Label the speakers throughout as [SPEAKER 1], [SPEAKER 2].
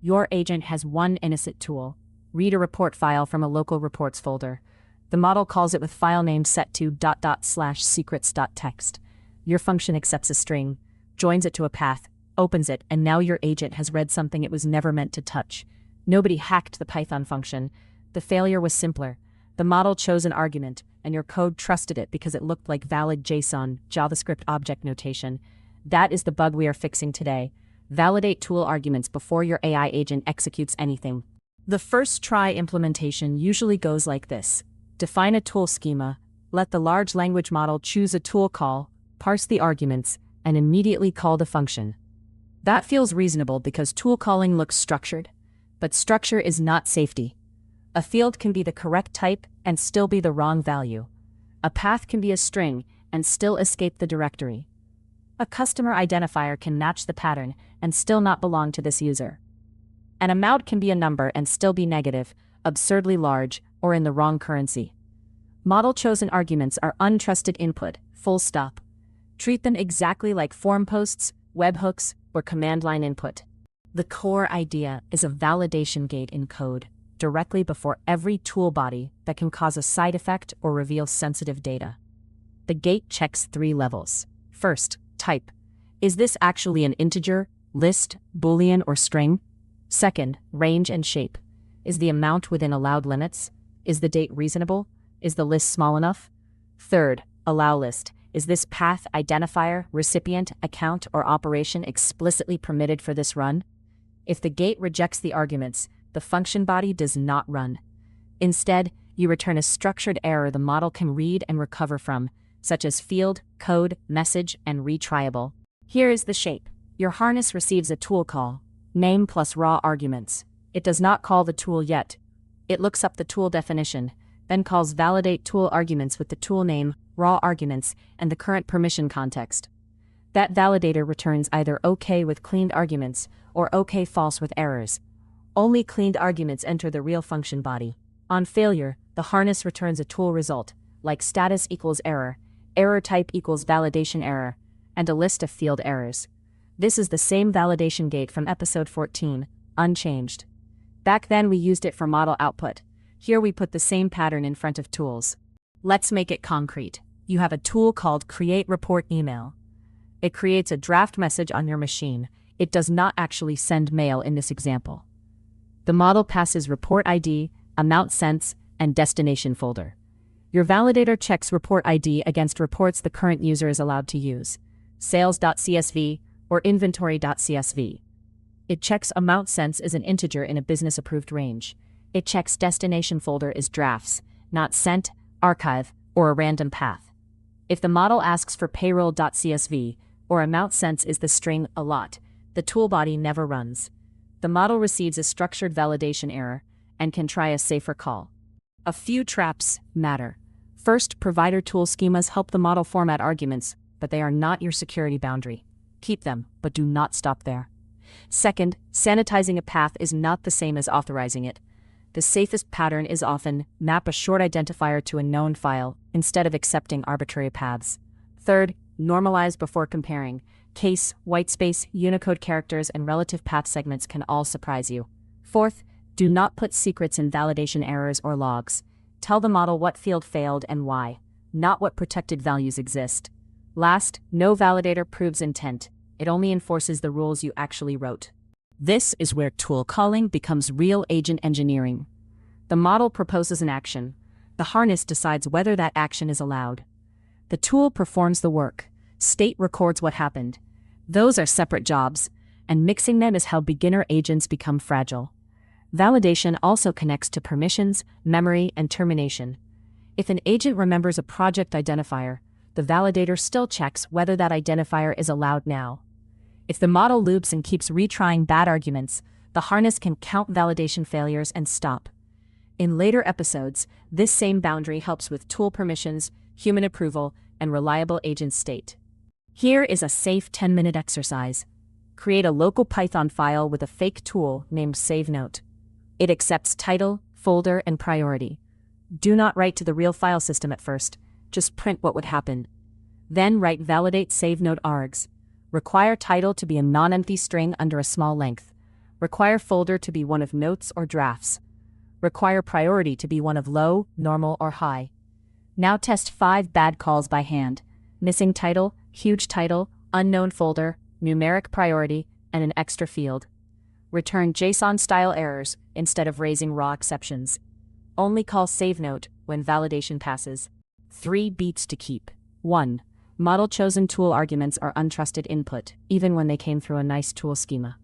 [SPEAKER 1] Your agent has one innocent tool: read a report file from a local reports folder. The model calls it with file name set to /secrets.txt. Your function accepts a string, joins it to a path, opens it, and now your agent has read something it was never meant to touch. Nobody hacked the Python function. The failure was simpler. The model chose an argument, and your code trusted it because it looked like valid JSON, JavaScript object notation. That is the bug we are fixing today. Validate tool arguments before your AI agent executes anything. The first try implementation usually goes like this. Define a tool schema, let the large language model choose a tool call, parse the arguments, and immediately call the function. That feels reasonable because tool calling looks structured, but structure is not safety. A field can be the correct type and still be the wrong value. A path can be a string and still escape the directory. A customer identifier can match the pattern and still not belong to this user. An amount can be a number and still be negative, absurdly large, or in the wrong currency. Model-chosen arguments are untrusted input, full stop. Treat them exactly like form posts, webhooks, or command line input. The core idea is a validation gate in code, directly before every tool body that can cause a side effect or reveal sensitive data. The gate checks 3 levels. First, type. Is this actually an integer, list, boolean, or string? Second, range and shape. Is the amount within allowed limits? Is the date reasonable? Is the list small enough? Third, allow list. Is this path, identifier, recipient, account, or operation explicitly permitted for this run? If the gate rejects the arguments, the function body does not run. Instead, you return a structured error the model can read and recover from, such as field, code, message, and retryable. Here is the shape. Your harness receives a tool call, name plus raw arguments. It does not call the tool yet. It looks up the tool definition, then calls validate tool arguments with the tool name, raw arguments, and the current permission context. That validator returns either OK with cleaned arguments or OK false with errors. Only cleaned arguments enter the real function body. On failure, the harness returns a tool result, like status equals error, error type equals validation error, and a list of field errors. This is the same validation gate from episode 14, Unchanged. Back then we used it for model output. Here we put the same pattern in front of tools. Let's make it concrete. You have a tool called Create Report Email. It creates a draft message on your machine. It does not actually send mail in this example. The model passes report ID, amount sent, and destination folder. Your validator checks report ID against reports the current user is allowed to use, sales.csv or inventory.csv. It checks amount sent as an integer in a business-approved range. It checks destination folder is drafts, not sent, archive, or a random path. If the model asks for payroll.csv or amount sent is the string a lot, the tool body never runs. The model receives a structured validation error and can try a safer call. A few traps matter. First, provider tool schemas help the model format arguments, but they are not your security boundary. Keep them, but do not stop there. Second, sanitizing a path is not the same as authorizing it. The safest pattern is often map a short identifier to a known file instead of accepting arbitrary paths. Third, normalize before comparing. Case, whitespace, Unicode characters, and relative path segments can all surprise you. Fourth, do not put secrets in validation errors or logs. Tell the model what field failed and why, not what protected values exist. Last, no validator proves intent. It only enforces the rules you actually wrote. This is where tool calling becomes real agent engineering. The model proposes an action. The harness decides whether that action is allowed. The tool performs the work. State records what happened. Those are separate jobs, and mixing them is how beginner agents become fragile. Validation also connects to permissions, memory, and termination. If an agent remembers a project identifier, the validator still checks whether that identifier is allowed now. If the model loops and keeps retrying bad arguments, the harness can count validation failures and stop. In later episodes, this same boundary helps with tool permissions, human approval, and reliable agent state. Here is a safe 10-minute exercise. Create a local Python file with a fake tool named SaveNote. It accepts title, folder, and priority. Do not write to the real file system at first. Just print what would happen. Then write validate SaveNote args. Require title to be a non-empty string under a small length. Require folder to be one of notes or drafts. Require priority to be one of low, normal, or high. Now test 5 bad calls by hand. Missing title, huge title, unknown folder, numeric priority, and an extra field. Return JSON-style errors instead of raising raw exceptions. Only call save note when validation passes. 3 beats to keep. 1. Model chosen tool arguments are untrusted input, even when they came through a nice tool schema.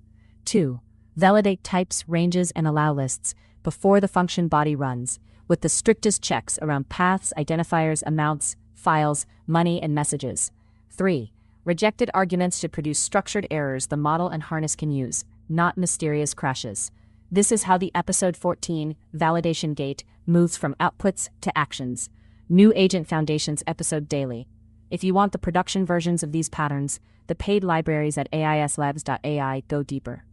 [SPEAKER 1] 2. Validate types, ranges, and allow lists before the function body runs, with the strictest checks around paths, identifiers, amounts, files, money, and messages. 3. Rejected arguments should produce structured errors the model and harness can use, not mysterious crashes. This is how the episode 14 validation gate moves from outputs to actions. New Agent Foundations episode daily. If you want the production versions of these patterns, the paid libraries at aislabs.ai go deeper.